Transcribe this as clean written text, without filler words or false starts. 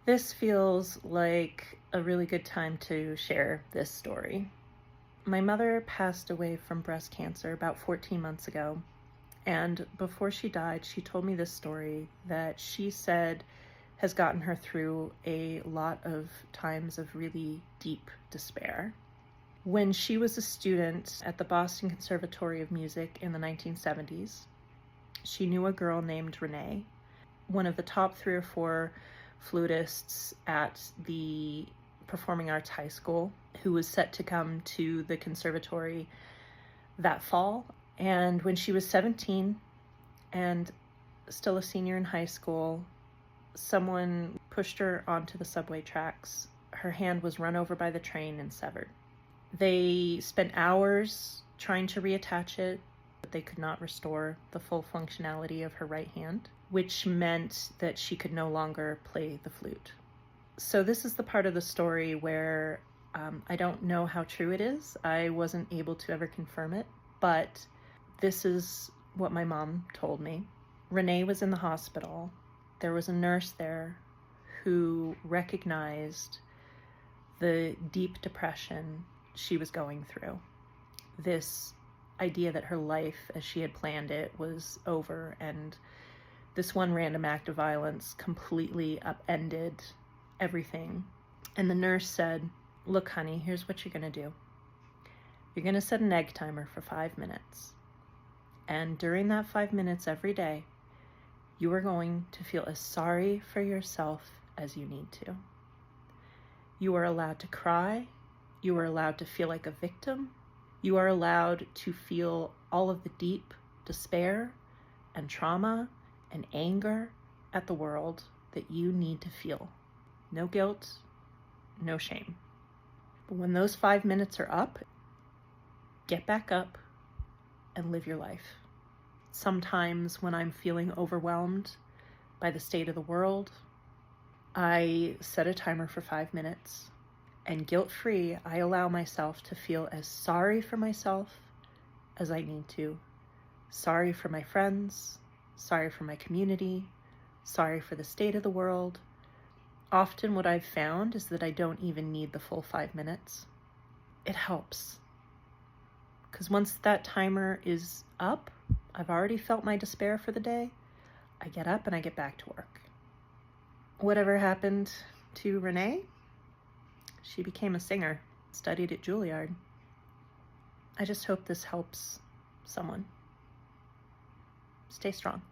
This feels like a really good time to share this story. My mother passed away from breast cancer about 14 months ago, and before she died, she told me this story that she said has gotten her through a lot of times of really deep despair. When she was a student at the Boston Conservatory of Music in the 1970s, she knew a girl named Renee, one of the top 3 or 4 flutists at the Performing Arts High School, who was set to come to the conservatory that fall. And when she was 17 and still a senior in high school, someone pushed her onto the subway tracks. Her hand was run over by the train and severed. They spent hours trying to reattach it, but they could not restore the full functionality of her right hand, which meant that she could no longer play the flute. So this is the part of the story where I don't know how true it is. I wasn't able to ever confirm it, but this is what my mom told me. Renee was in the hospital. There was a nurse there who recognized the deep depression she was going through. This idea that her life as she had planned it was over, and this one random act of violence completely upended everything. And the nurse said, "Look, honey, here's what you're going to do. You're going to set an egg timer for 5 minutes. And during that 5 minutes every day, you are going to feel as sorry for yourself as you need to. You are allowed to cry. You are allowed to feel like a victim. You are allowed to feel all of the deep despair and trauma and anger at the world that you need to feel. No guilt, no shame. But when those 5 minutes are up, get back up and live your life." Sometimes when I'm feeling overwhelmed by the state of the world, I set a timer for 5 minutes, and guilt-free, I allow myself to feel as sorry for myself as I need to. Sorry for my friends, sorry for my community, sorry for the state of the world. Often what I've found is that I don't even need the full 5 minutes. It helps. Because once that timer is up, I've already felt my despair for the day. I get up and I get back to work. Whatever happened to Renee? She became a singer, studied at Juilliard. I just hope this helps someone. Stay strong.